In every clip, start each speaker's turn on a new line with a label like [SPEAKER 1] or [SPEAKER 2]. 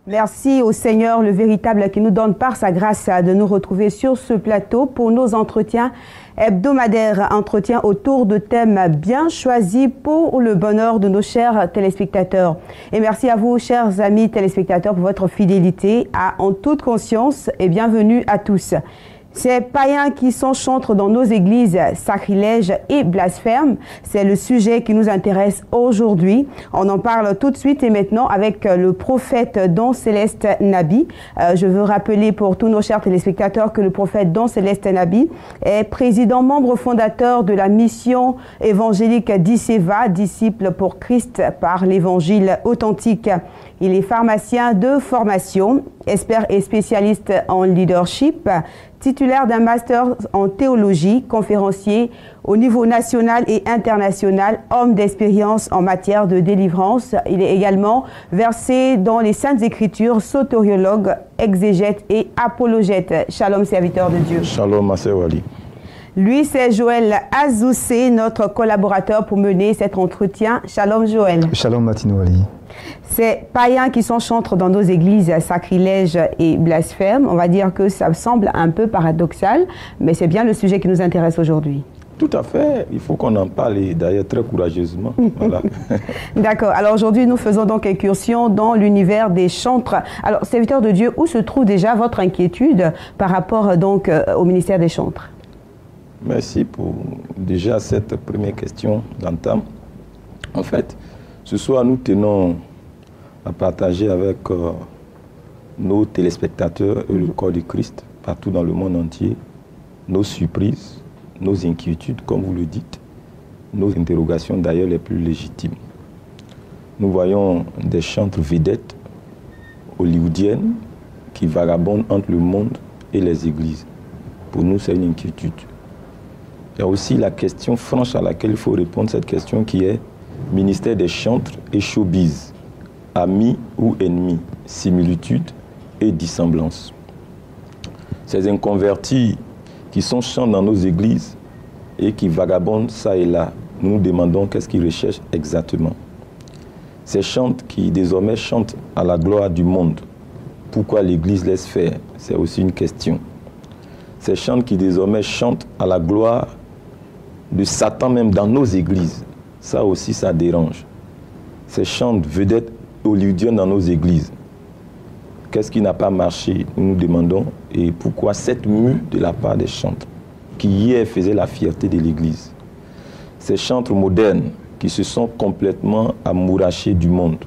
[SPEAKER 1] Merci au Seigneur, le véritable, qui nous donne par sa grâce de nous retrouver sur ce plateau pour nos entretiens hebdomadaires, entretiens autour de thèmes bien choisis pour le bonheur de nos chers téléspectateurs. Et merci à vous, chers amis téléspectateurs, pour votre fidélité En toute conscience et bienvenue à tous. Ces païens qui s'enchantent dans nos églises, sacrilèges et blasphèmes, c'est le sujet qui nous intéresse aujourd'hui. On en parle tout de suite et maintenant avec le prophète Don Céleste Nabi. Je veux rappeler pour tous nos chers téléspectateurs que le prophète Don Céleste Nabi est président, membre fondateur de la mission évangélique d'Iceva, disciple pour Christ par l'évangile authentique. Il est pharmacien de formation, expert et spécialiste en leadership, titulaire d'un master en théologie, conférencier au niveau national et international, homme d'expérience en matière de délivrance. Il est également versé dans les Saintes Écritures, soteriologue, exégète et apologète. Shalom, serviteur de Dieu.
[SPEAKER 2] Shalom, Masewali.
[SPEAKER 1] Lui, c'est Joël Azoussé, notre collaborateur pour mener cet entretien. Shalom, Joël.
[SPEAKER 3] Shalom, Matinouali.
[SPEAKER 1] Ces païens qui s'enchantent dans nos églises, sacrilèges et blasphèmes, on va dire que ça semble un peu paradoxal, mais c'est bien le sujet qui nous intéresse aujourd'hui.
[SPEAKER 2] Tout à fait, il faut qu'on en parle et d'ailleurs très courageusement. Voilà.
[SPEAKER 1] D'accord, alors aujourd'hui nous faisons donc incursion dans l'univers des chantres. Alors, serviteur de Dieu, où se trouve déjà votre inquiétude par rapport donc au ministère des chantres?
[SPEAKER 2] Merci pour déjà cette première question d'entame. En fait, ce soir, nous tenons à partager avec nos téléspectateurs et le corps du Christ, partout dans le monde entier, nos surprises, nos inquiétudes, comme vous le dites, nos interrogations d'ailleurs les plus légitimes. Nous voyons des chantres vedettes hollywoodiennes qui vagabondent entre le monde et les églises. Pour nous, c'est une inquiétude. Il y a aussi la question franche à laquelle il faut répondre, cette question qui est ministère des chantres et showbiz, amis ou ennemis, similitudes et dissemblances. Ces inconvertis qui sont chantres dans nos églises et qui vagabondent ça et là, nous nous demandons qu'est-ce qu'ils recherchent exactement. Ces chantres qui désormais chantent à la gloire du monde, pourquoi l'Église laisse faire? C'est aussi une question. Ces chantres qui désormais chantent à la gloire de Satan même dans nos églises, ça aussi ça dérange. Ces chants vedettes hollywoodiennes dans nos églises, qu'est-ce qui n'a pas marché? Nous nous demandons, et pourquoi cette mue de la part des chantres qui hier faisaient la fierté de l'église. Ces chantres modernes qui se sont complètement amourachés du monde.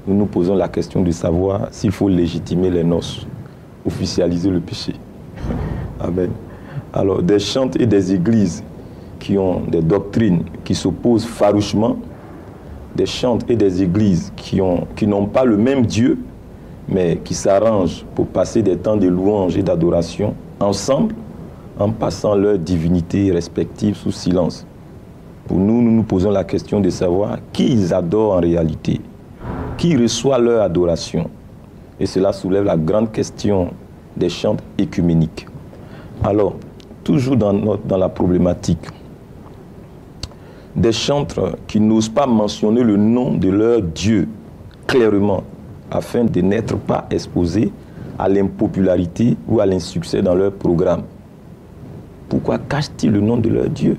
[SPEAKER 2] Nous nous posons la question de savoir s'il faut légitimer les noces, officialiser le péché. Amen. Alors des chantres et des églises qui ont des doctrines qui s'opposent farouchement, des chantres et des églises qui n'ont pas le même Dieu, mais qui s'arrangent pour passer des temps de louange et d'adoration ensemble, en passant leurs divinités respectives sous silence. Pour nous, nous nous posons la question de savoir qui ils adorent en réalité, qui reçoit leur adoration. Et cela soulève la grande question des chantres écuméniques. Alors, toujours dans la problématique, des chantres qui n'osent pas mentionner le nom de leur Dieu clairement, afin de n'être pas exposés à l'impopularité ou à l'insuccès dans leur programme. Pourquoi cachent-ils le nom de leur Dieu?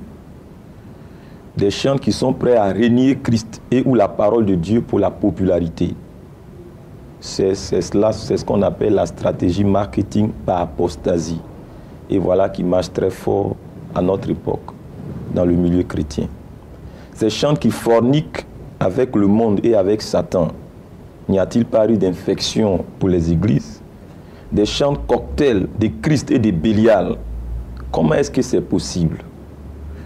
[SPEAKER 2] Des chantres qui sont prêts à renier Christ et ou la parole de Dieu pour la popularité. C'est ce qu'on appelle la stratégie marketing par apostasie. Et voilà qui marche très fort à notre époque, dans le milieu chrétien. Ces chantres qui forniquent avec le monde et avec Satan. N'y a-t-il pas eu d'infection pour les églises? Des chantres cocktails de Christ et de Bélial. Comment est-ce que c'est possible?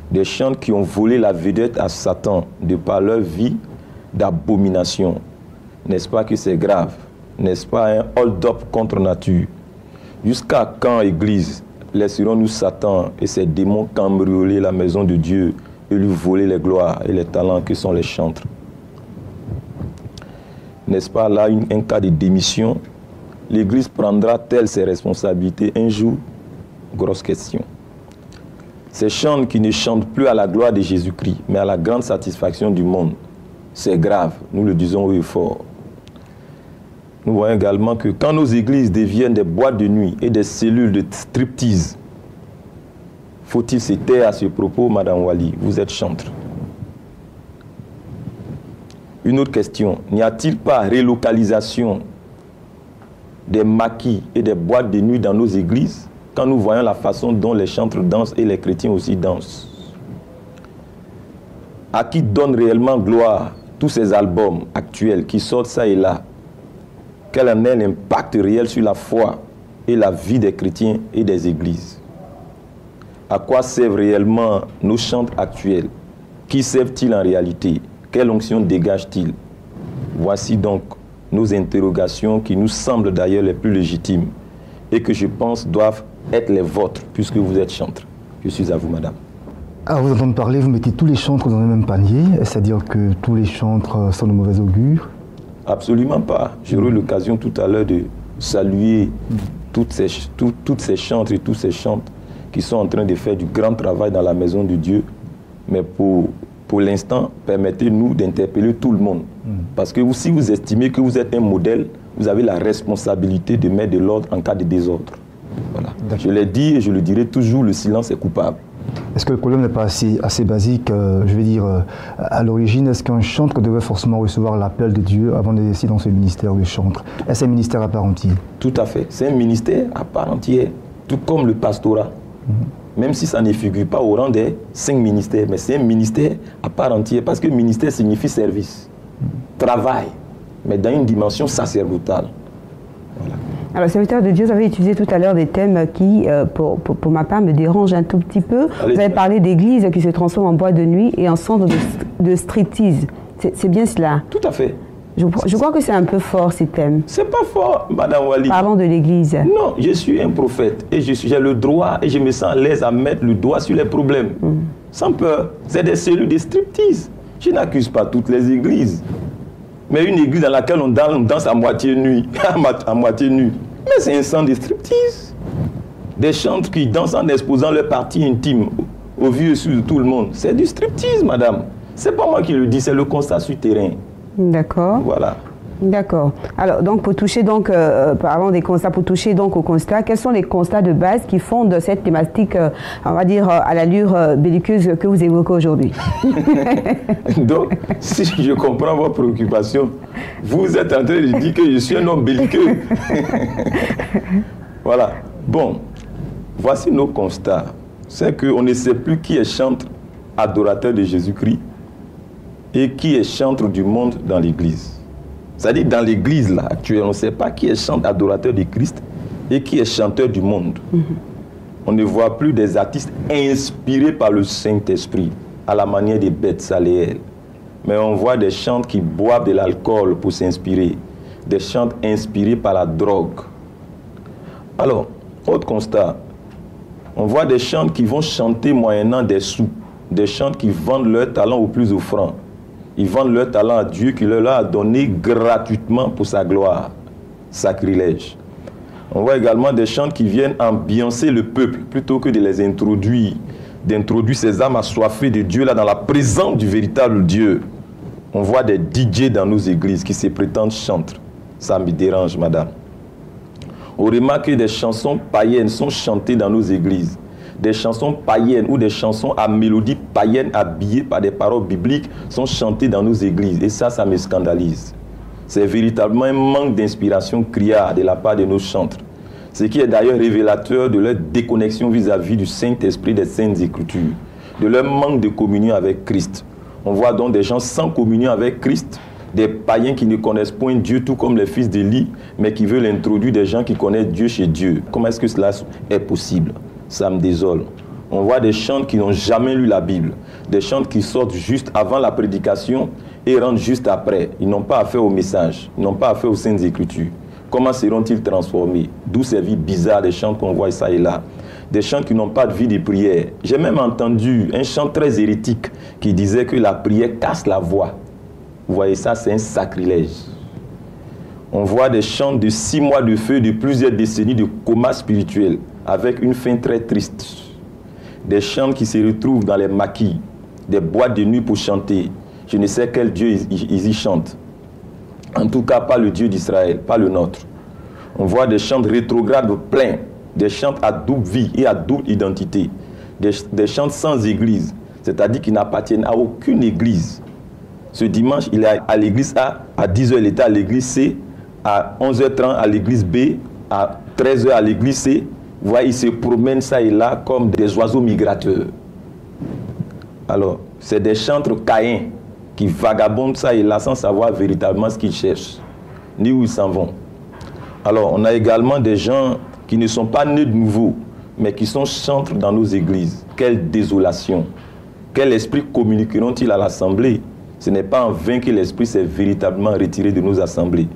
[SPEAKER 2] Des chantres qui ont volé la vedette à Satan de par leur vie d'abomination. N'est-ce pas que c'est grave? N'est-ce pas un hold-up contre nature? Jusqu'à quand, Église, laisserons-nous Satan et ses démons cambrioler la maison de Dieu et lui voler les gloires et les talents que sont les chantres? N'est-ce pas là un cas de démission? L'Église prendra-t-elle ses responsabilités un jour? Grosse question. Ces chantres qui ne chantent plus à la gloire de Jésus-Christ, mais à la grande satisfaction du monde, c'est grave, nous le disons haut et fort. nous voyons également que quand nos églises deviennent des boîtes de nuit et des cellules de striptease, faut-il se taire à ce propos, Madame Wali? Vous êtes chantre. Une autre question, n'y a-t-il pas relocalisation des maquis et des boîtes de nuit dans nos églises quand nous voyons la façon dont les chantres dansent et les chrétiens aussi dansent? À qui donne réellement gloire tous ces albums actuels qui sortent ça et là? Quel en est l'impact réel sur la foi et la vie des chrétiens et des églises? À quoi servent réellement nos chantres actuels? Qui servent-ils en réalité? Quelle onction dégagent-ils? Voici donc nos interrogations qui nous semblent d'ailleurs les plus légitimes et que je pense doivent être les vôtres puisque vous êtes chantre. Je suis à vous, madame.
[SPEAKER 3] À vous entendre parler, vous mettez tous les chantres dans le même panier, c'est-à-dire que tous les chantres sont de mauvais augure?
[SPEAKER 2] Absolument pas. J'aurai eu l'occasion tout à l'heure de saluer toutes ces chantres et tous ces chantres qui sont en train de faire du grand travail dans la maison de Dieu. Mais pour l'instant, permettez-nous d'interpeller tout le monde. Parce que si vous estimez que vous êtes un modèle, vous avez la responsabilité de mettre de l'ordre en cas de désordre. Voilà. Je l'ai dit et je le dirai toujours, le silence est coupable.
[SPEAKER 3] Est-ce que le problème n'est pas assez basique, je vais dire, à l'origine, est-ce qu'un chantre devrait forcément recevoir l'appel de Dieu avant de décider dans ce ministère de chantre? Est-ce un ministère à part entière?
[SPEAKER 2] Tout à fait. C'est un ministère à part entière, tout comme le pastorat. Même si ça ne figure pas au rang des 5 ministères, mais c'est un ministère à part entière, parce que ministère signifie service, travail, mais dans une dimension sacerdotale. Voilà.
[SPEAKER 1] Alors, serviteur de Dieu, vous avez utilisé tout à l'heure des thèmes qui, pour ma part, me dérangent un tout petit peu. Vous avez parlé d'églises qui se transforment en boîte de nuit et en centre de striptease. C'est bien cela?
[SPEAKER 2] Tout à fait.
[SPEAKER 1] Je crois que c'est un peu fort, ces thèmes.
[SPEAKER 2] C'est pas fort, Madame Wali.
[SPEAKER 1] Parlons de l'église.
[SPEAKER 2] Non, je suis un prophète et j'ai le droit et je me sens à l'aise à mettre le doigt sur les problèmes. Sans peur. C'est des cellules de striptease. Je n'accuse pas toutes les églises. Mais une église dans laquelle on danse à moitié nuit, à moitié nu, mais c'est un centre de striptease. Des chantres qui dansent en exposant leur partie intime au vu et sur tout le monde. C'est du striptease, madame. C'est pas moi qui le dis, c'est le constat sur terrain.
[SPEAKER 1] D'accord.
[SPEAKER 2] Voilà.
[SPEAKER 1] D'accord. Alors, donc, pour toucher donc, parlant des constats, pour toucher donc au constat, quels sont les constats de base qui fondent cette thématique, on va dire, à l'allure belliqueuse que vous évoquez aujourd'hui?
[SPEAKER 2] Donc, si je comprends vos préoccupations, vous êtes en train de dire que je suis un homme belliqueux. Voilà. Bon, voici nos constats. C'est qu'on ne sait plus qui est chantre adorateur de Jésus-Christ et qui est chantre du monde dans l'Église. C'est-à-dire, dans l'église, là, actuelle, on ne sait pas qui est chanteur adorateur de Christ et qui est chanteur du monde. On ne voit plus des artistes inspirés par le Saint-Esprit, à la manière des bêtes saléelles. Mais on voit des chantres qui boivent de l'alcool pour s'inspirer, des chantres inspirés par la drogue. Alors, autre constat, on voit des chantres qui vont chanter moyennant des sous, des chantres qui vendent leur talent au plus offrant. Ils vendent leur talent à Dieu qui leur a donné gratuitement pour sa gloire. Sacrilège. On voit également des chants qui viennent ambiancer le peuple plutôt que de les introduire, d'introduire ces âmes assoiffées de Dieu là dans la présence du véritable Dieu. On voit des DJ dans nos églises qui se prétendent chantres. Ça me dérange, madame. On remarque que des chansons païennes sont chantées dans nos églises. Des chansons païennes ou des chansons à mélodie païenne habillées par des paroles bibliques sont chantées dans nos églises. Et ça me scandalise. C'est véritablement un manque d'inspiration criard de la part de nos chantres. Ce qui est d'ailleurs révélateur de leur déconnexion vis-à-vis du Saint-Esprit des Saintes Écritures, de leur manque de communion avec Christ. On voit donc des gens sans communion avec Christ, des païens qui ne connaissent point Dieu, tout comme les fils d'Élie, mais qui veulent introduire des gens qui connaissent Dieu chez Dieu. Comment est-ce que cela est possible? Ça me désole. On voit des chantres qui n'ont jamais lu la Bible, des chantres qui sortent juste avant la prédication et rentrent juste après. Ils n'ont pas affaire au message, ils n'ont pas affaire aux Saintes Écritures. Comment seront-ils transformés? D'où ces vies bizarres, des chants qu'on voit ça et là. Des chants qui n'ont pas de vie de prière. J'ai même entendu un chant très hérétique qui disait que la prière casse la voix. Vous voyez ça, c'est un sacrilège. On voit des chants de 6 mois de feu, de plusieurs décennies de coma spirituel, avec une fin très triste. Des chants qui se retrouvent dans les maquis, des boîtes de nuit pour chanter. Je ne sais quel Dieu ils y chantent. En tout cas, pas le Dieu d'Israël, pas le nôtre. On voit des chants rétrogrades pleins, des chants à double vie et à double identité, des chants sans église, c'est-à-dire qui n'appartiennent à aucune église. Ce dimanche, il est à l'église A, à 10h il était à l'église C, à 11h30 à l'église B, à 13h à l'église C. Vous voyez, ils se promènent ça et là comme des oiseaux migrateurs. Alors, c'est des chantres caïns qui vagabondent ça et là sans savoir véritablement ce qu'ils cherchent, ni où ils s'en vont. Alors, on a également des gens qui ne sont pas nés de nouveau, mais qui sont chantres dans nos églises. Quelle désolation! Quel esprit communiqueront-ils à l'assemblée? Ce n'est pas en vain que l'esprit s'est véritablement retiré de nos assemblées.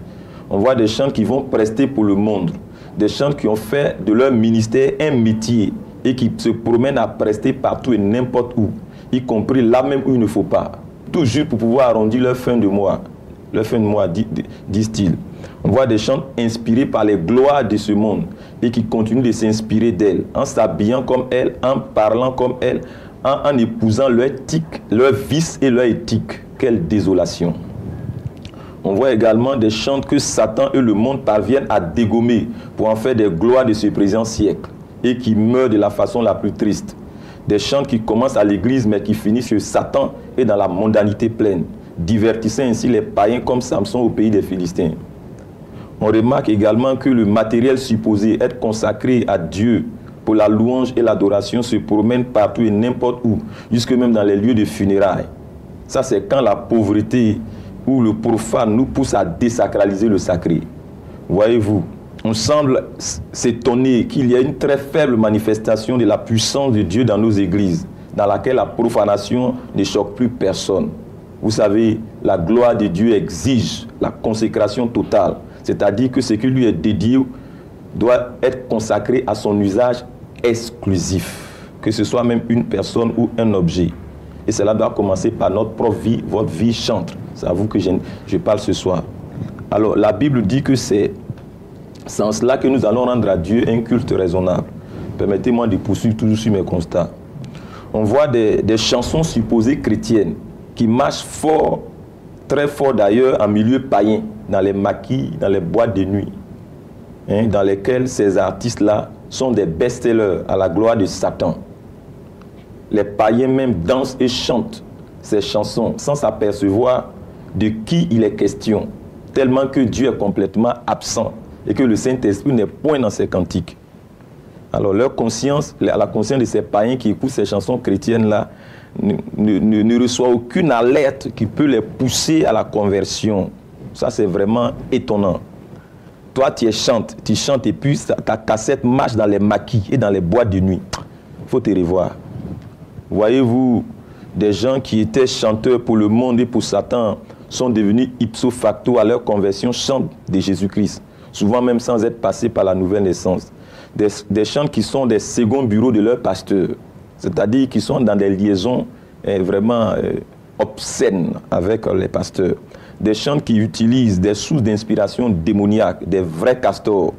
[SPEAKER 2] On voit des chantres qui vont prester pour le monde, des chantres qui ont fait de leur ministère un métier et qui se promènent à prester partout et n'importe où, y compris là même où il ne faut pas, toujours pour pouvoir arrondir leur fin de mois, disent-ils. On voit des chants inspirés par les gloires de ce monde et qui continuent de s'inspirer d'elles, en s'habillant comme elles, en parlant comme elles, en épousant leur éthique, leur vice et leur éthique. Quelle désolation! On voit également des chants que Satan et le monde parviennent à dégommer pour en faire des gloires de ce présent siècle et qui meurent de la façon la plus triste. Des chants qui commencent à l'église mais qui finissent sur Satan et dans la mondanité pleine, divertissant ainsi les païens comme Samson au pays des Philistins. On remarque également que le matériel supposé être consacré à Dieu pour la louange et l'adoration se promène partout et n'importe où, jusque même dans les lieux de funérailles. Ça, c'est quand la pauvreté ou le profane nous pousse à désacraliser le sacré. Voyez-vous, on semble s'étonner qu'il y a une très faible manifestation de la puissance de Dieu dans nos églises, dans laquelle la profanation ne choque plus personne. Vous savez, la gloire de Dieu exige la consécration totale, c'est-à-dire que ce qui lui est dédié doit être consacré à son usage exclusif, que ce soit même une personne ou un objet. Et cela doit commencer par notre propre vie, votre vie chantre. C'est à vous que je parle ce soir. Alors, la Bible dit que c'est en cela que nous allons rendre à Dieu un culte raisonnable. Permettez-moi de poursuivre toujours sur mes constats. On voit des chansons supposées chrétiennes qui marchent fort, très fort d'ailleurs, en milieu païen, dans les maquis, dans les boîtes de nuit, dans lesquelles ces artistes-là sont des best-sellers à la gloire de Satan. Les païens même dansent et chantent ces chansons sans s'apercevoir de qui il est question, tellement que Dieu est complètement absent et que le Saint-Esprit n'est point dans ces cantiques. Alors leur conscience, la conscience de ces païens qui écoutent ces chansons chrétiennes-là, ne reçoit aucune alerte qui peut les pousser à la conversion. Ça, c'est vraiment étonnant. Toi, tu chantes et puis ta cassette marche dans les maquis et dans les boîtes de nuit. Il faut te revoir. Voyez-vous, des gens qui étaient chanteurs pour le monde et pour Satan sont devenus ipso facto à leur conversion chantent de Jésus-Christ, souvent même sans être passés par la nouvelle naissance. Des chants qui sont des seconds bureaux de leur pasteur, c'est-à-dire qui sont dans des liaisons vraiment obscènes avec les pasteurs. Des chants qui utilisent des sources d'inspiration démoniaques, des vrais castors,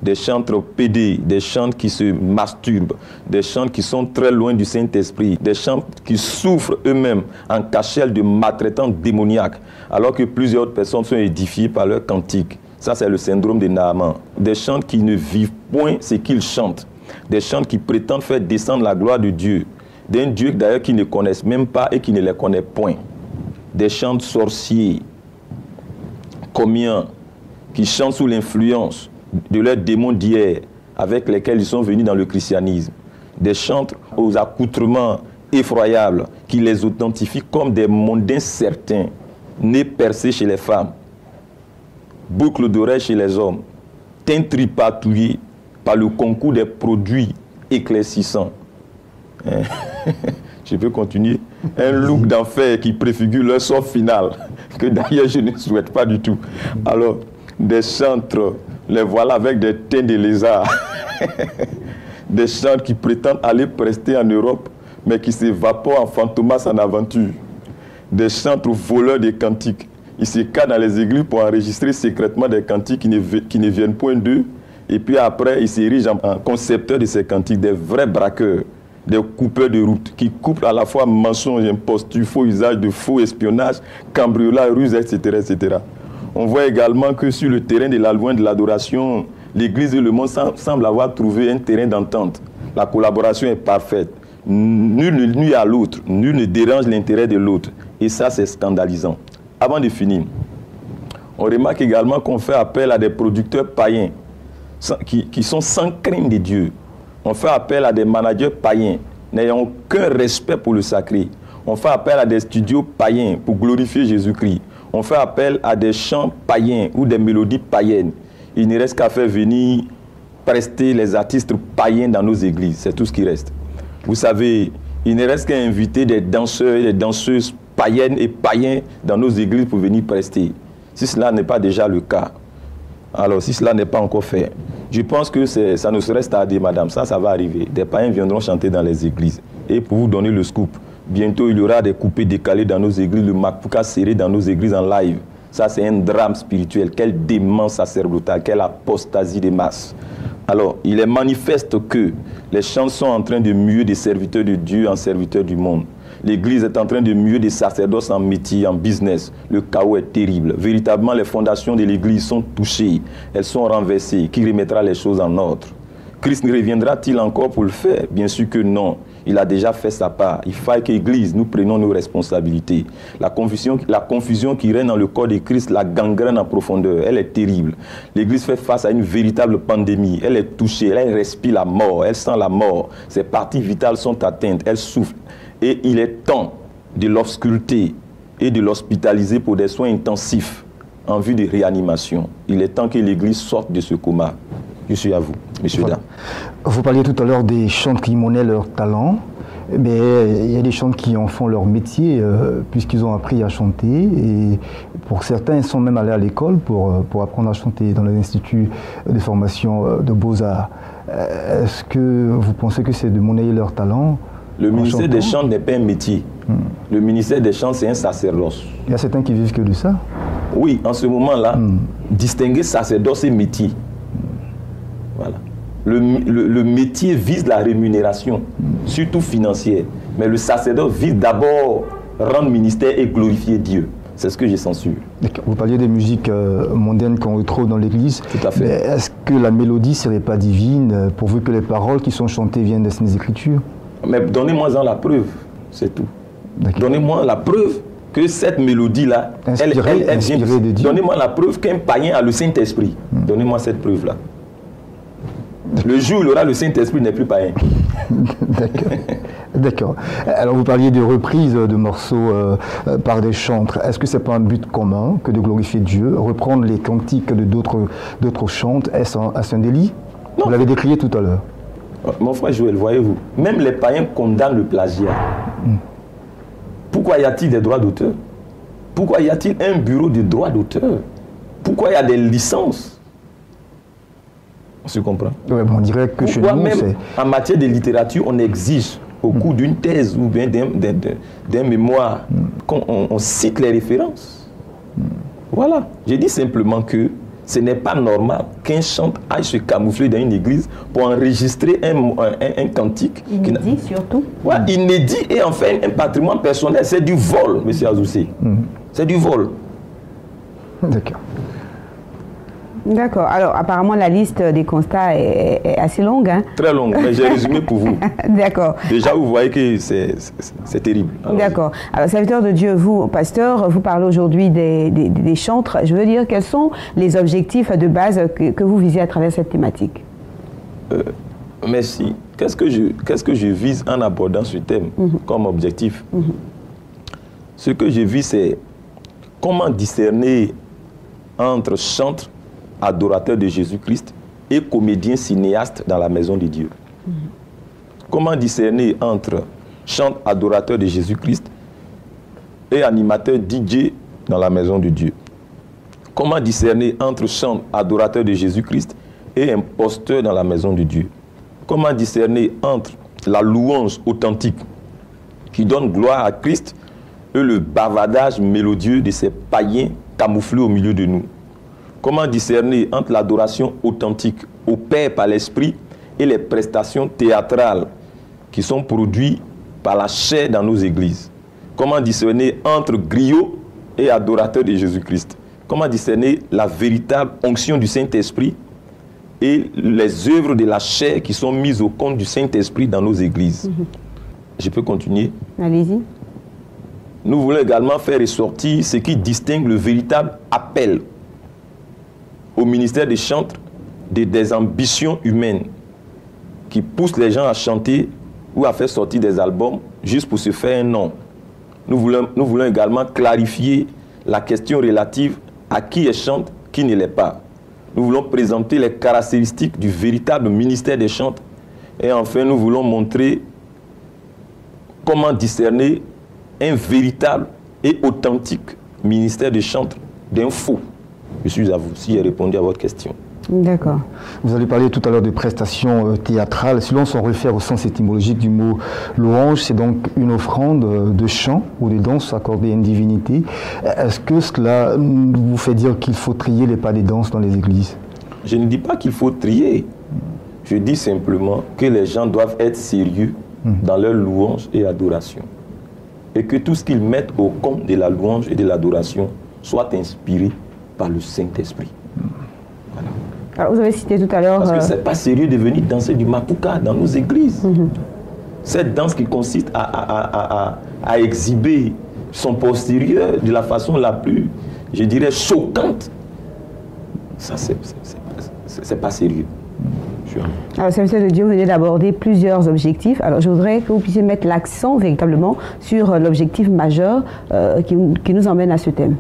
[SPEAKER 2] des chantres pédés, des chantres qui se masturbent, des chantres qui sont très loin du Saint-Esprit, des chantres qui souffrent eux-mêmes en cachette de maltraitants démoniaques, alors que plusieurs autres personnes sont édifiées par leurs cantiques. Ça, c'est le syndrome de Naaman. Des chantres qui ne vivent point ce qu'ils chantent, des chantres qui prétendent faire descendre la gloire de Dieu, d'un Dieu d'ailleurs qu'ils ne connaissent même pas et qui ne les connaît point. Des chantres sorciers, commiens, qui chantent sous l'influence de leurs démons d'hier avec lesquels ils sont venus dans le christianisme. Des chantres aux accoutrements effroyables qui les authentifient comme des mondains certains, nez percés chez les femmes, boucles d'oreilles chez les hommes, teint tripatouillé par le concours des produits éclaircissants. Je peux continuer. Un look d'enfer qui préfigure leur sort final, que d'ailleurs je ne souhaite pas du tout. Alors, des chantres, les voilà avec des teints de lézard. Des chantres qui prétendent aller prester en Europe, mais qui s'évaporent en fantomas en aventure. Des chantres voleurs des cantiques. Ils se cachent dans les églises pour enregistrer secrètement des cantiques qui ne viennent point d'eux. Et puis après, ils s'érigent en concepteurs de ces cantiques, des vrais braqueurs, des coupeurs de route, qui couplent à la fois mensonge, imposture, faux usage de faux espionnage, cambriolage, ruse, etc., etc. On voit également que sur le terrain de la louange de l'adoration, l'Église et le monde semblent avoir trouvé un terrain d'entente. La collaboration est parfaite. Nul ne nuit à l'autre, nul ne dérange l'intérêt de l'autre. Et ça, c'est scandalisant. Avant de finir, on remarque également qu'on fait appel à des producteurs païens qui sont sans crainte de Dieu. On fait appel à des managers païens n'ayant aucun respect pour le sacré. On fait appel à des studios païens pour glorifier Jésus-Christ. On fait appel à des chants païens ou des mélodies païennes. Il ne reste qu'à faire venir prester les artistes païens dans nos églises. C'est tout ce qui reste. Vous savez, il ne reste qu'à inviter des danseurs et des danseuses païennes et païens dans nos églises pour venir prester. Si cela n'est pas déjà le cas, alors si cela n'est pas encore fait, je pense que ça ne serait tardé, madame. Ça va arriver. Des païens viendront chanter dans les églises. Et pour vous donner le scoop, bientôt il y aura des coupés décalés dans nos églises, le makpouka serré dans nos églises en live. Ça, c'est un drame spirituel. Quelle démence sacerdotale, quelle apostasie des masses. Alors, il est manifeste que les chants sont en train de muer des serviteurs de Dieu en serviteurs du monde. L'Église est en train de muer des sacerdoces en métier, en business. Le chaos est terrible. Véritablement, les fondations de l'Église sont touchées. Elles sont renversées. Qui remettra les choses en ordre? Christ reviendra-t-il encore pour le faire? Bien sûr que non. Il a déjà fait sa part. Il faut que l'Église, nous prenions nos responsabilités. La confusion qui règne dans le corps de Christ, la gangrène en profondeur, elle est terrible. L'Église fait face à une véritable pandémie. Elle est touchée, elle respire la mort, elle sent la mort. Ses parties vitales sont atteintes, elle souffre. Et il est temps de l'ausculter et de l'hospitaliser pour des soins intensifs en vue de réanimation. Il est temps que l'Église sorte de ce coma. Je suis à vous, messieurs, dames.
[SPEAKER 3] Vous parliez tout à l'heure des chantres qui monnaient leur talent, mais il y a des chantres qui en font leur métier puisqu'ils ont appris à chanter. Et pour certains, ils sont même allés à l'école pour apprendre à chanter dans les instituts de formation de beaux-arts. Est-ce que vous pensez que c'est de monnayer leur talent?
[SPEAKER 2] Le ministère des chants n'est pas un métier. Le ministère des chants, c'est un sacerdoce.
[SPEAKER 3] Il y a certains qui vivent que de ça?
[SPEAKER 2] Oui, en ce moment-là, distinguer sacerdoce et métier. Voilà. Le métier vise la rémunération, surtout financière. Mais le sacerdoce vise d'abord rendre ministère et glorifier Dieu. C'est ce que j'ai censure.
[SPEAKER 3] Vous parliez des musiques mondaines qu'on retrouve dans l'église.
[SPEAKER 2] Tout à fait.
[SPEAKER 3] Est-ce que la mélodie ne serait pas divine pourvu que les paroles qui sont chantées viennent des Saintes Écritures? Mais
[SPEAKER 2] donnez-moi la preuve, c'est tout. Donnez-moi la preuve que cette mélodie-là, elle vient de Dieu. Donnez-moi la preuve qu'un païen a le Saint-Esprit. Donnez-moi cette preuve-là. Le jour où il aura le Saint-Esprit, n'est plus païen.
[SPEAKER 3] D'accord. Alors vous parliez de reprises de morceaux par des chantres. Est-ce que ce n'est pas un but commun que de glorifier Dieu? Reprendre les cantiques de d'autres chantres, est-ce un délit? Non. Vous l'avez décrié tout à l'heure.
[SPEAKER 2] Mon frère Joël, voyez-vous, même les païens condamnent le plagiat. Pourquoi y a-t-il des droits d'auteur? Pourquoi y a-t-il un bureau de droits d'auteur? Pourquoi il y a des licences? On se comprend?
[SPEAKER 3] Oui, on dirait que chez nous,
[SPEAKER 2] même en matière de littérature, on exige au cours d'une thèse ou bien d'un mémoire qu'on cite les références. Voilà. J'ai dit simplement que ce n'est pas normal qu'un chanteur aille se camoufler dans une église pour enregistrer un cantique.
[SPEAKER 1] Inédit surtout.
[SPEAKER 2] Ouais, inédit et en fait un patrimoine personnel. C'est du vol, M. Azoussi. C'est du vol.
[SPEAKER 3] D'accord.
[SPEAKER 1] D'accord. Alors, apparemment, la liste des constats est assez longue. Hein?
[SPEAKER 2] Très longue, mais j'ai résumé pour vous.
[SPEAKER 1] D'accord.
[SPEAKER 2] Déjà, vous voyez que c'est terrible.
[SPEAKER 1] D'accord. Alors, serviteur de Dieu, vous, pasteur, vous parlez aujourd'hui des chantres. Je veux dire, quels sont les objectifs de base que vous visez à travers cette thématique?
[SPEAKER 2] Merci. Qu'est-ce que je vise en abordant ce thème comme objectif? Ce que je vise, c'est comment discerner entre chantres, adorateurs de Jésus-Christ et comédiens cinéastes dans la maison de Dieu. Comment discerner entre chantres, adorateurs de Jésus-Christ et animateurs DJ dans la maison de Dieu? Comment discerner entre chantres, adorateurs de Jésus-Christ et imposteurs dans la maison de Dieu? Comment discerner entre la louange authentique qui donne gloire à Christ et le bavardage mélodieux de ces païens camouflés au milieu de nous? Comment discerner entre l'adoration authentique au Père par l'Esprit et les prestations théâtrales qui sont produites par la chair dans nos églises? Comment discerner entre griots et adorateurs de Jésus-Christ? comment discerner la véritable onction du Saint-Esprit et les œuvres de la chair qui sont mises au compte du Saint-Esprit dans nos églises. Je peux continuer? Allez-y. Nous voulons également faire ressortir ce qui distingue le véritable appel au ministère des chantres des ambitions humaines qui poussent les gens à chanter ou à faire sortir des albums juste pour se faire un nom. Nous voulons également clarifier la question relative à qui est chante, qui ne l'est pas. Nous voulons présenter les caractéristiques du véritable ministère des chantres. Et enfin, nous voulons montrer comment discerner un véritable et authentique ministère des chantres d'un faux. Je suis à vous, si j'ai répondu à votre question.
[SPEAKER 1] D'accord.
[SPEAKER 3] Vous avez parlé tout à l'heure de prestations théâtrales. Si l'on s'en réfère au sens étymologique du mot louange, c'est donc une offrande de chant ou de danse accordée à une divinité. Est-ce que cela vous fait dire qu'il faut trier les pas des danses dans les églises?
[SPEAKER 2] Je ne dis pas qu'il faut trier. Je dis simplement que les gens doivent être sérieux dans leur louange et adoration. Et que tout ce qu'ils mettent au compte de la louange et de l'adoration soit inspiré par le Saint-Esprit. Voilà.
[SPEAKER 1] Alors, vous avez cité tout à l'heure...
[SPEAKER 2] Parce que ce n'est pas sérieux de venir danser du mapuka dans nos églises. Cette danse qui consiste à exhiber son postérieur de la façon la plus, je dirais, choquante, ça, c'est pas sérieux.
[SPEAKER 1] Alors, le serviteur de Dieu venait d'aborder plusieurs objectifs. Alors, je voudrais que vous puissiez mettre l'accent véritablement sur l'objectif majeur qui nous emmène à ce thème.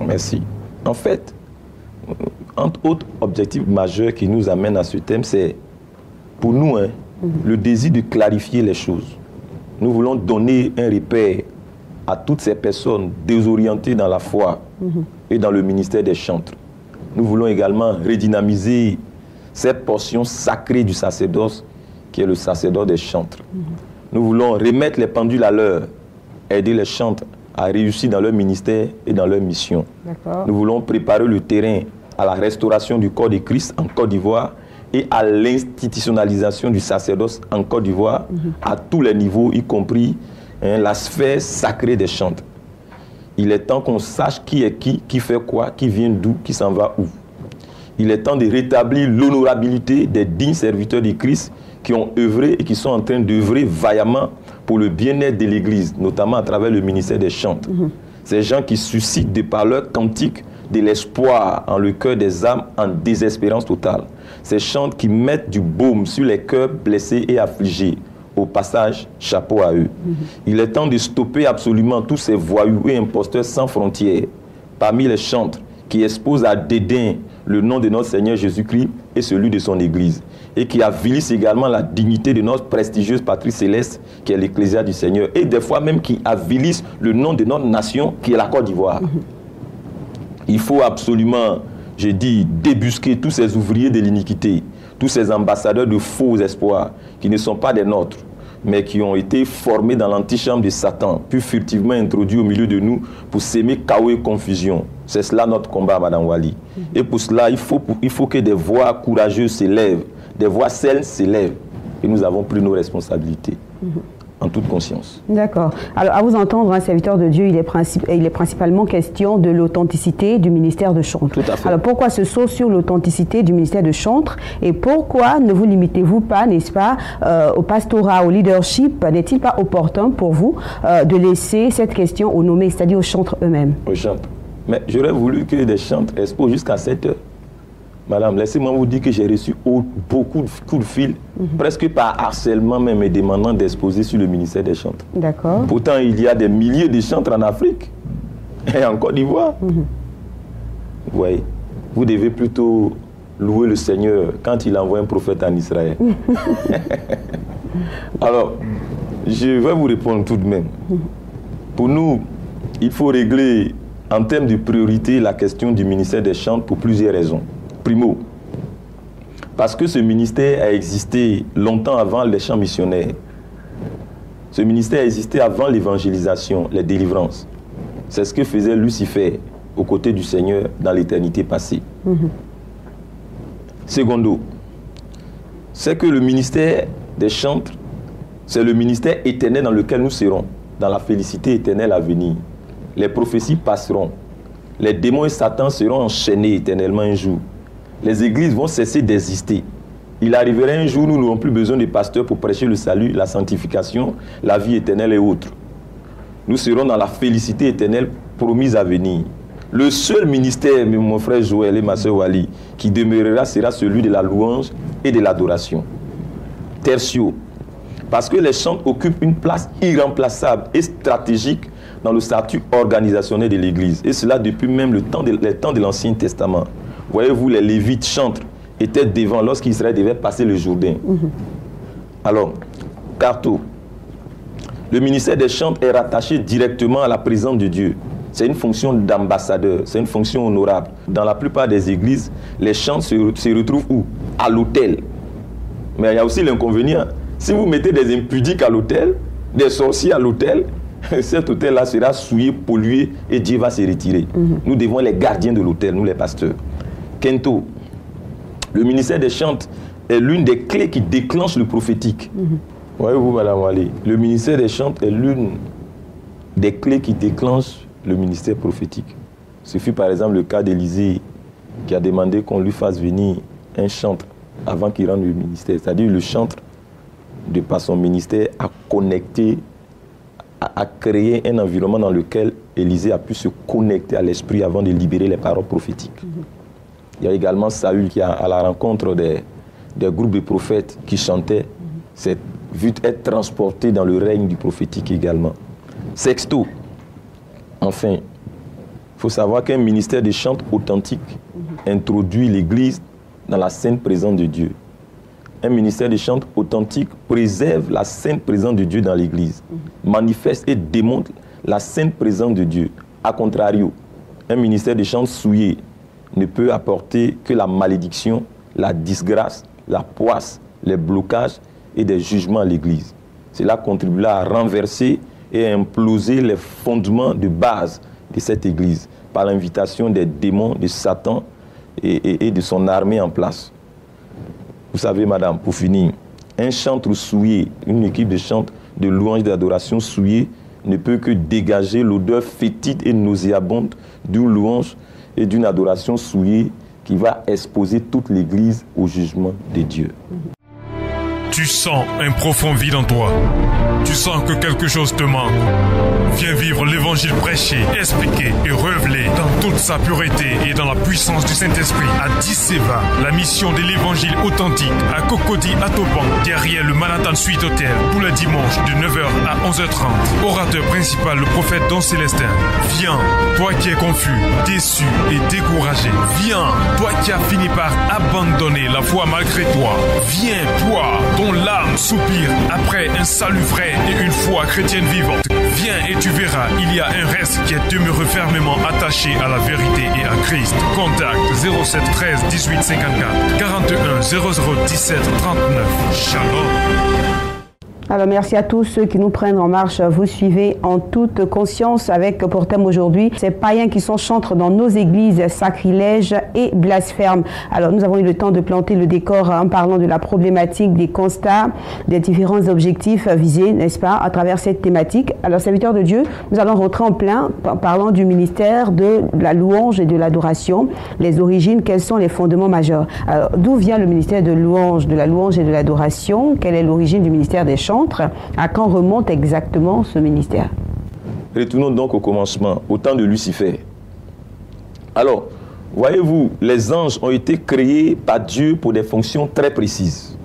[SPEAKER 2] Merci. En fait, entre autres objectifs majeurs qui nous amènent à ce thème, c'est pour nous le désir de clarifier les choses. Nous voulons donner un repère à toutes ces personnes désorientées dans la foi et dans le ministère des chantres. Nous voulons également redynamiser cette portion sacrée du sacerdoce qui est le sacerdoce des chantres. Nous voulons remettre les pendules à l'heure, aider les chantres à réussir dans leur ministère et dans leur mission. Nous voulons préparer le terrain à la restauration du corps de Christ en Côte d'Ivoire et à l'institutionnalisation du sacerdoce en Côte d'Ivoire à tous les niveaux, y compris la sphère sacrée des chantres. Il est temps qu'on sache qui est qui fait quoi, qui vient d'où, qui s'en va où. Il est temps de rétablir l'honorabilité des dignes serviteurs de Christ qui ont œuvré et qui sont en train d'œuvrer vaillamment pour le bien-être de l'Église, notamment à travers le ministère des chantres. Ces gens qui suscitent de par leur cantique de l'espoir en le cœur des âmes en désespérance totale. Ces chantres qui mettent du baume sur les cœurs blessés et affligés. Au passage, chapeau à eux. Il est temps de stopper absolument tous ces voyous et imposteurs sans frontières parmi les chantres qui exposent à dédain le nom de notre Seigneur Jésus-Christ et celui de son Église, et qui avilissent également la dignité de notre prestigieuse patrie céleste, qui est l'Ecclésia du Seigneur, et des fois même qui avilissent le nom de notre nation, qui est la Côte d'Ivoire. Il faut absolument, je dis, débusquer tous ces ouvriers de l'iniquité, tous ces ambassadeurs de faux espoirs, qui ne sont pas des nôtres, mais qui ont été formés dans l'antichambre de Satan, puis furtivement introduits au milieu de nous pour s'aimer chaos et confusion. C'est cela notre combat, Madame Wali. Et pour cela, il faut que des voix courageuses s'élèvent, des voix saines s'élèvent. Et nous avons pris nos responsabilités, en toute conscience.
[SPEAKER 1] D'accord. Alors, à vous entendre, un serviteur de Dieu, il est principalement question de l'authenticité du ministère de chantre.
[SPEAKER 2] Tout à fait.
[SPEAKER 1] Alors, pourquoi ce saut sur l'authenticité du ministère de chantre? Et pourquoi ne vous limitez-vous pas, n'est-ce pas, au pastorat, au leadership? N'est-il pas opportun pour vous de laisser cette question aux nommés, c'est-à-dire aux chantres eux-mêmes?
[SPEAKER 2] Aux chantres. Mais j'aurais voulu que des chantres exposent jusqu'à 7 heures. Madame, laissez-moi vous dire que j'ai reçu beaucoup de coups de fil, presque par harcèlement même, et demandant d'exposer sur le ministère des chantres.
[SPEAKER 1] D'accord.
[SPEAKER 2] Pourtant, il y a des milliers de chantres en Afrique et en Côte d'Ivoire. Vous voyez, vous devez plutôt louer le Seigneur quand il envoie un prophète en Israël. Alors, je vais vous répondre tout de même. Pour nous, il faut régler en termes de priorité la question du ministère des chantres pour plusieurs raisons. Primo, parce que ce ministère a existé longtemps avant les chants missionnaires. Ce ministère a existé avant l'évangélisation, les délivrances. C'est ce que faisait Lucifer aux côtés du Seigneur dans l'éternité passée. Secondo, c'est que le ministère des chantres, c'est le ministère éternel dans lequel nous serons, dans la félicité éternelle à venir. Les prophéties passeront, les démons et Satan seront enchaînés éternellement un jour. Les églises vont cesser d'exister. Il arriverait un jour où nous n'aurons plus besoin de pasteurs pour prêcher le salut, la sanctification, la vie éternelle et autres. Nous serons dans la félicité éternelle promise à venir. Le seul ministère, mon frère Joël et ma soeur Wali, qui demeurera sera celui de la louange et de l'adoration. Tertio. Parce que les chants occupent une place irremplaçable et stratégique dans le statut organisationnel de l'Église. Et cela depuis même les temps de l'Ancien Testament. Voyez-vous, les Lévites chantres étaient devant lorsqu'Israël devait passer le Jourdain. Alors, Carto. Le ministère des chants est rattaché directement à la présence de Dieu. C'est une fonction d'ambassadeur, c'est une fonction honorable. Dans la plupart des églises, les chants se retrouvent où? À l'autel. Mais il y a aussi l'inconvénient. Si vous mettez des impudiques à l'autel, des sorciers à l'autel, cet autel-là sera souillé, pollué et Dieu va se retirer. Nous devons être les gardiens de l'autel, nous les pasteurs. Kento, le ministère des chants est l'une des clés qui déclenche le prophétique. Voyez-vous, Madame Wali, le ministère des chants est l'une des clés qui déclenche le ministère prophétique. Ce fut par exemple le cas d'Élisée qui a demandé qu'on lui fasse venir un chantre avant qu'il rende le ministère. C'est-à-dire le chantre, de par son ministère, a connecté, a créé un environnement dans lequel Élisée a pu se connecter à l'esprit avant de libérer les paroles prophétiques. Il y a également Saül qui, à la rencontre des groupes de prophètes qui chantaient, s'est vu être transporté dans le règne du prophétique également. Sexto. Enfin, il faut savoir qu'un ministère de chant authentique introduit l'Église dans la sainte présence de Dieu. Un ministère de chant authentique préserve la sainte présence de Dieu dans l'Église, manifeste et démontre la sainte présence de Dieu. A contrario, un ministère de chant souillé ne peut apporter que la malédiction, la disgrâce, la poisse, les blocages et des jugements à l'Église. Cela contribuera à renverser et à imploser les fondements de base de cette Église par l'invitation des démons de Satan et de son armée en place. Vous savez, madame, pour finir, un chantre souillé, une équipe de chantres de louange et d'adoration souillée ne peut que dégager l'odeur fétide et nauséabonde d'une louange et d'une adoration souillée qui va exposer toute l'Église au jugement de Dieu.
[SPEAKER 4] Tu sens un profond vide en toi. Tu sens que quelque chose te manque. Viens vivre l'évangile prêché, expliqué et révélé dans toute sa pureté et dans la puissance du Saint-Esprit à Disseva, la mission de l'évangile authentique à Cocody à Toban, derrière le Manhattan Suite Hotel, tous les dimanches de 9h à 11h30. Orateur principal, le prophète Don Célestin. Viens, toi qui es confus, déçu et découragé. Viens, toi qui as fini par abandonner la foi malgré toi. Viens, toi, dont l'âme soupire après un salut vrai et une foi chrétienne vivante. Viens et tu verras, il y a un reste qui est demeuré fermement attaché à la vérité et à Christ. Contact 07 13 18 54 41 00 17 39. Shalom.
[SPEAKER 1] Alors merci à tous ceux qui nous prennent en marche. Vous suivez en toute conscience avec pour thème aujourd'hui ces païens qui sont chantres dans nos églises, sacrilèges et blasphèmes. Alors nous avons eu le temps de planter le décor en parlant de la problématique, des constats, des différents objectifs visés, n'est-ce pas, à travers cette thématique. Alors serviteurs de Dieu, nous allons rentrer en plein en parlant du ministère de la louange et de l'adoration. Les origines, quels sont les fondements majeurs? Alors d'où vient le ministère de la louange et de l'adoration? Quelle est l'origine du ministère des chants? À quand remonte exactement ce ministère?
[SPEAKER 2] Retournons donc au commencement, au temps de Lucifer. Alors, voyez-vous, les anges ont été créés par Dieu pour des fonctions très précises.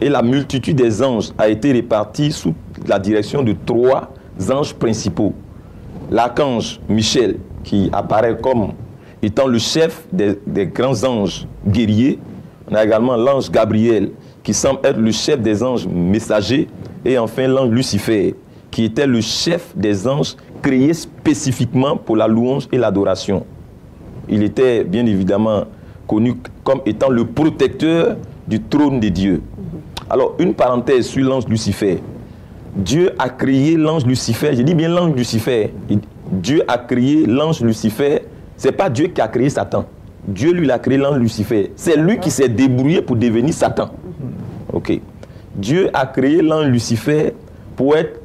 [SPEAKER 2] Et la multitude des anges a été répartie sous la direction de 3 anges principaux. L'archange Michel, qui apparaît comme étant le chef des grands anges guerriers. On a également l'ange Gabriel, qui semble être le chef des anges messagers, et enfin l'ange Lucifer, qui était le chef des anges créés spécifiquement pour la louange et l'adoration. Il était bien évidemment connu comme étant le protecteur du trône de Dieu. Alors, une parenthèse sur l'ange Lucifer. Dieu a créé l'ange Lucifer, je dis bien l'ange Lucifer. Dieu a créé l'ange Lucifer, ce n'est pas Dieu qui a créé Satan. Dieu lui a créé l'ange Lucifer. C'est lui qui s'est débrouillé pour devenir Satan. Ok. Dieu a créé l'ange Lucifer pour être,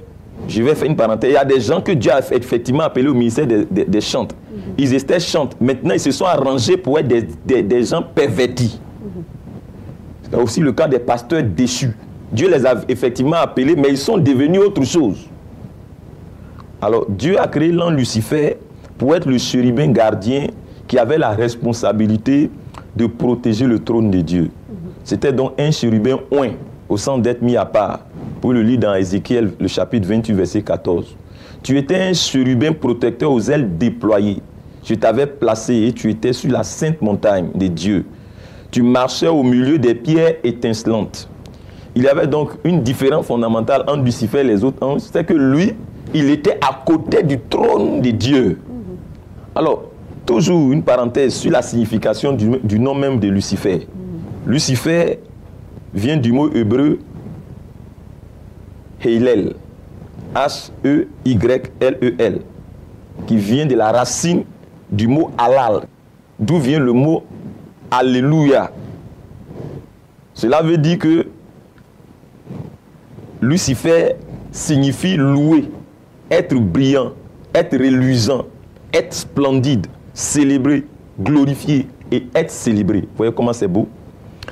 [SPEAKER 2] je vais faire une parenthèse, il y a des gens que Dieu a effectivement appelés au ministère des chantres. Ils étaient chantres. Maintenant, ils se sont arrangés pour être des gens pervertis. C'est aussi le cas des pasteurs déchus. Dieu les a effectivement appelés, mais ils sont devenus autre chose. Alors, Dieu a créé l'ange Lucifer pour être le chérubin gardien qui avait la responsabilité de protéger le trône de Dieu. C'était donc un chérubin oint, au sens d'être mis à part. Pour le lire dans Ézéchiel, le chapitre 28, verset 14. Tu étais un chérubin protecteur aux ailes déployées. Je t'avais placé et tu étais sur la sainte montagne de Dieu. Tu marchais au milieu des pierres étincelantes. Il y avait donc une différence fondamentale entre Lucifer et les autres anges, c'est que lui, il était à côté du trône de Dieu. Alors, toujours une parenthèse sur la signification du nom même de Lucifer. Lucifer vient du mot hébreu Heilel, H-E-Y-L-E-L, qui vient de la racine du mot halal, d'où vient le mot Alléluia. Cela veut dire que Lucifer signifie louer, être brillant, être reluisant, être splendide, célébré, glorifié et être célébré. Vous voyez comment c'est beau?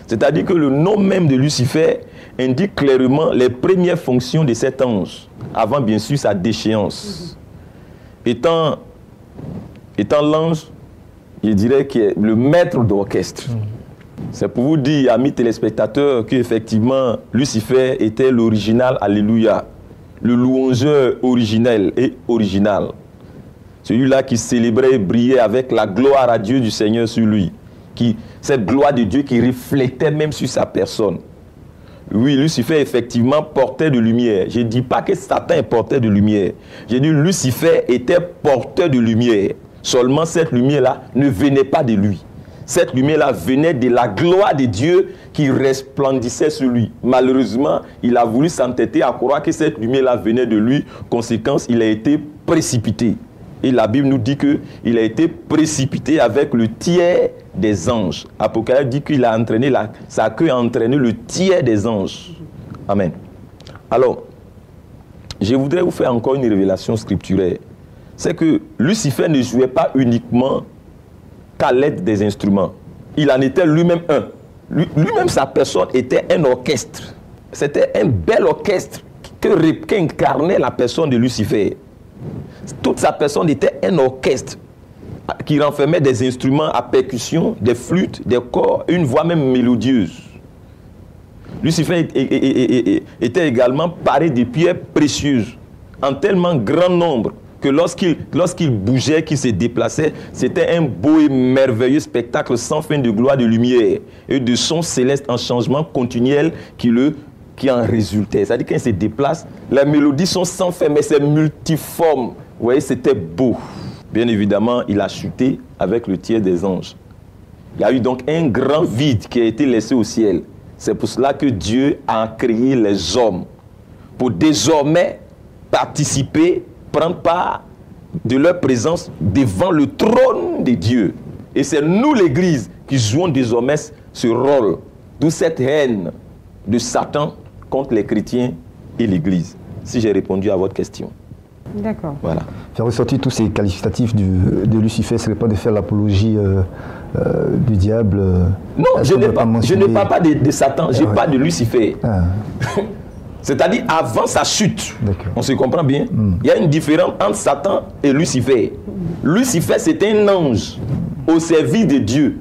[SPEAKER 2] C'est-à-dire que le nom même de Lucifer indique clairement les premières fonctions de cet ange, avant bien sûr sa déchéance. Étant l'ange, je dirais qu'il est le maître d'orchestre. C'est pour vous dire, amis téléspectateurs, qu'effectivement, Lucifer était l'original, alléluia, le louangeur originel et original. Celui-là qui célébrait et brillait avec la gloire à Dieu du Seigneur sur lui. Cette gloire de Dieu qui reflétait même sur sa personne. Oui, Lucifer, effectivement, portait de lumière. Je ne dis pas que Satan portait de lumière. J'ai dit Lucifer était porteur de lumière. Seulement, cette lumière-là ne venait pas de lui. Cette lumière-là venait de la gloire de Dieu qui resplendissait sur lui. Malheureusement, il a voulu s'entêter à croire que cette lumière-là venait de lui. Conséquence, il a été précipité. Et la Bible nous dit qu'il a été précipité avec le tiers des anges. Apocalypse dit qu'il a entraîné, sa queue a entraîné le tiers des anges. Amen. Alors, je voudrais vous faire encore une révélation scripturaire. C'est que Lucifer ne jouait pas uniquement qu'à l'aide des instruments. Il en était lui-même un. Lui-même, sa personne était un orchestre. C'était un bel orchestre qu'incarnait la personne de Lucifer. Toute sa personne était un orchestre qui renfermait des instruments à percussion, des flûtes, des corps, une voix même mélodieuse. Lucifer était également paré de pierres précieuses, en tellement grand nombre que lorsqu'il bougeait, qu'il se déplaçait, c'était un beau et merveilleux spectacle sans fin de gloire, de lumière et de sons célestes en changement continuel qui en résultait. C'est-à-dire qu'il se déplace, les mélodies sont sans fin, mais c'est multiforme. Vous voyez, c'était beau. Bien évidemment, il a chuté avec le tiers des anges. Il y a eu donc un grand vide qui a été laissé au ciel. C'est pour cela que Dieu a créé les hommes, pour désormais participer, prendre part de leur présence devant le trône de Dieu. Et c'est nous, l'Église, qui jouons désormais ce rôle. D'où cette haine de Satan contre les chrétiens et l'Église. Si j'ai répondu à votre question.
[SPEAKER 1] D'accord.
[SPEAKER 2] Voilà.
[SPEAKER 3] Faire ressortir tous ces qualificatifs de Lucifer, ce n'est pas de faire l'apologie du diable.
[SPEAKER 2] Non, je ne parle pas de Satan, je parle de Lucifer. Ah. C'est-à-dire avant sa chute. On se comprend bien. Il y a une différence entre Satan et Lucifer. Lucifer, c'était un ange au service de Dieu.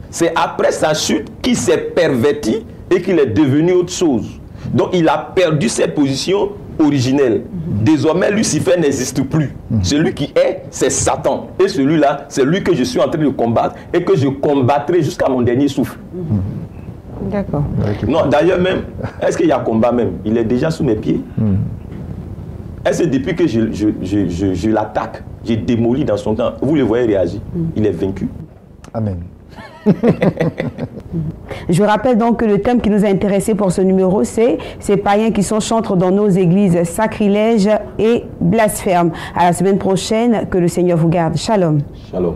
[SPEAKER 2] C'est après sa chute qu'il s'est perverti et qu'il est devenu autre chose. Donc il a perdu ses positions originelles. Désormais, Lucifer n'existe plus. Celui qui est, c'est Satan. Et celui-là, c'est lui que je suis en train de combattre et que je combattrai jusqu'à mon dernier souffle.
[SPEAKER 1] D'accord.
[SPEAKER 2] Non, d'ailleurs même, est-ce qu'il y a combat même? Il est déjà sous mes pieds. Est-ce que depuis que je l'attaque, j'ai démoli dans son camp, vous le voyez réagir? Il est vaincu.
[SPEAKER 3] Amen.
[SPEAKER 1] Je rappelle donc que le thème qui nous a intéressés pour ce numéro, c'est ces païens qui sont chantres dans nos églises, sacrilèges et blasphèmes. À la semaine prochaine, que le Seigneur vous garde. Shalom.
[SPEAKER 2] Shalom.